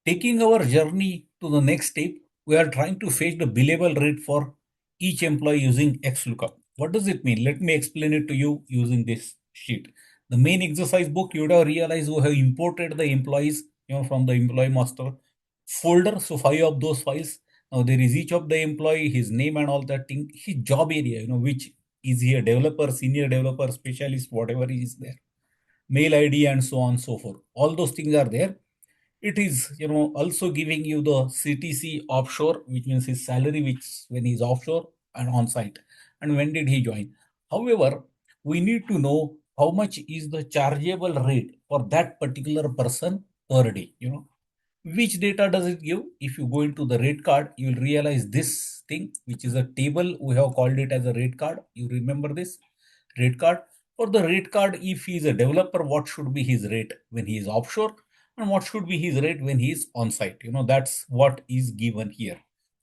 Taking our journey to the next step, we are trying to fetch the billable rate for each employee using XLOOKUP. What does it mean? Let me explain it to you using this sheet. The main exercise book, you would have realized we have imported the employees from the employee master folder. So 5 of those files. Now there is each of the employee, his name and all that thing, his job area, which is he a developer, senior developer, specialist, whatever is there, mail ID and so on and so forth. All those things are there. It is also giving you the CTC offshore, which means his salary, which when he's offshore and on site, and when did he join. However, we need to know how much is the chargeable rate for that particular person per day. Which data does it give? If you go into the rate card, you will realize this thing, which is a table. We have called it as a rate card. You remember this rate card. For the rate card, if he is a developer, what should be his rate when he is offshore, and what should be his rate when he is on site? That's what is given here.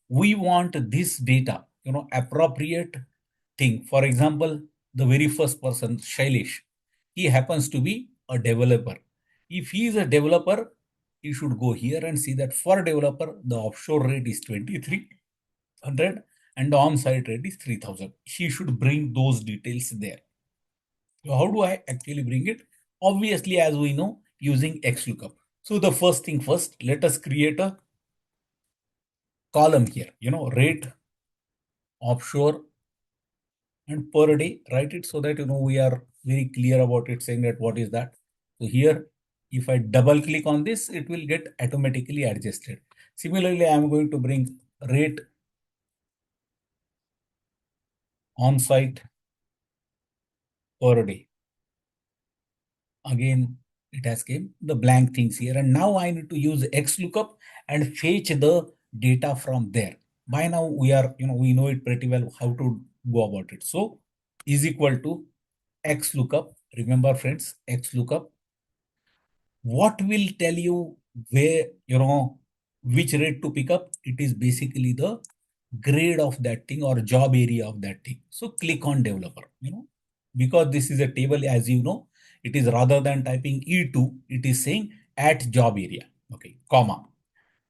We want this data, appropriate thing. For example, the very first person, Shailesh, he happens to be a developer. If he is a developer, he should go here and see that for developer, the offshore rate is 2300 and the on-site rate is 3000. He should bring those details there. So how do I actually bring it? Obviously, as we know, using XLOOKUP. So the first thing first, let us create a column here, rate offshore and per day, write it so that, we are very clear about it, saying that what is that. So here, if I double click on this, it will get automatically adjusted. Similarly, I am going to bring rate on-site per day. Again, it has came the blank things here. And now I need to use XLOOKUP and fetch the data from there. By now we are, we know it pretty well how to go about it. So is equal to XLOOKUP. Remember friends, XLOOKUP. What will tell you where, which rate to pick up? It is basically the grade of that thing or job area of that thing. So click on developer, because this is a table, as you know, it is rather than typing E2, it is saying at job area. Okay, comma.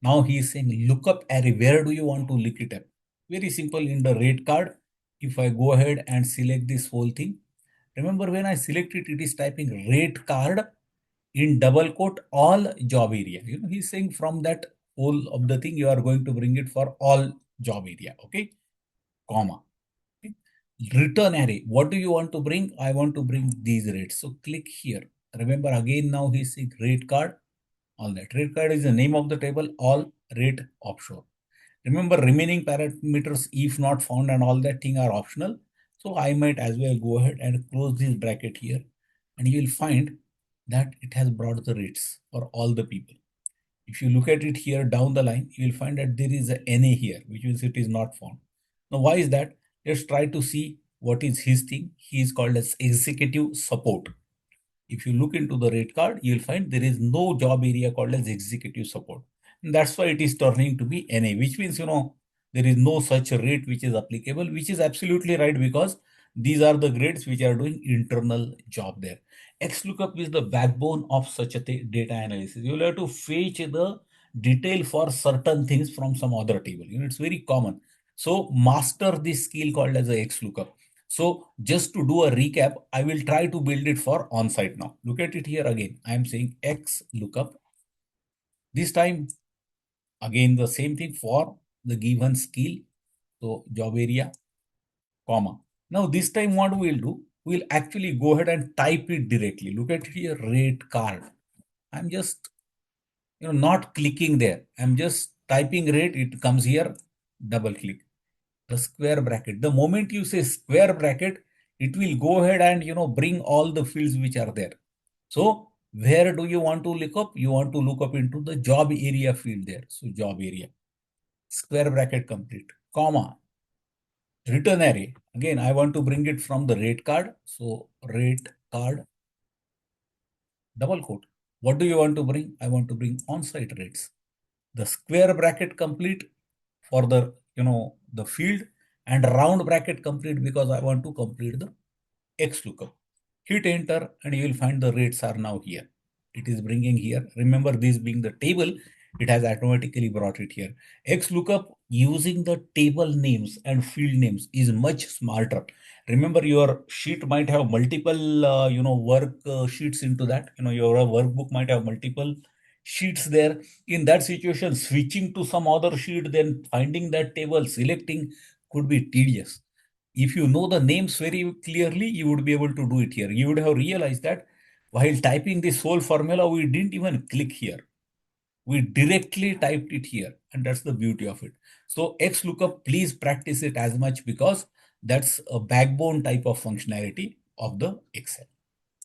Now he is saying lookup array. Where do you want to look it up? Very simple, in the rate card. If I go ahead and select this whole thing, remember when I select it, it is typing rate card in double quote all job area. He's saying from that whole of the thing, you are going to bring it for all job area. Okay, comma. Okay. Return array. What do you want to bring? I want to bring these rates. So click here. Remember again, now he's saying rate card, all that. Rate card is the name of the table, all rate offshore. Remember remaining parameters, if not found and all that thing, are optional. So I might as well go ahead and close this bracket here, and you will find that it has brought the rates for all the people. If you look at it here down the line, you will find that there is a NA here, which means it is not found. Now, why is that? Let's try to see what is his thing. He is called as executive support. If you look into the rate card, you will find there is no job area called as executive support. And that's why it is turning to be NA, which means, there is no such rate which is applicable, which is absolutely right, because these are the grades which are doing internal job there. XLOOKUP is the backbone of such a data analysis. You will have to fetch the detail for certain things from some other table. It's very common. So master this skill called as a XLOOKUP. So just to do a recap, I will try to build it for on-site now. Look at it here again. I am saying XLOOKUP. This time, again, the same thing for the given skill. So job area, comma. Now this time what we'll do, we'll actually go ahead and type it directly. Look at here, rate card. I'm just, not clicking there. I'm just typing rate. It comes here, double click. The square bracket. The moment you say square bracket, it will go ahead and bring all the fields which are there. So where do you want to look up? You want to look up into the job area field there. So job area, square bracket complete, comma, return array. Again, I want to bring it from the rate card. So rate card, double quote. What do you want to bring? I want to bring on-site rates. The square bracket complete for the, the field, and round bracket complete because I want to complete the XLOOKUP. Hit enter and you will find the rates are now here. It is bringing here. Remember, this being the table, It has automatically brought it here. XLOOKUP using the table names and field names is much smarter. Remember, your sheet might have multiple, work sheets into that. Your workbook might have multiple sheets there. In that situation, switching to some other sheet, then finding that table, selecting could be tedious. If you know the names very clearly, you would be able to do it here. You would have realized that while typing this whole formula, we didn't even click here. We directly typed it here, and that's the beauty of it. So XLOOKUP, please practice it as much, because that's a backbone type of functionality of the Excel.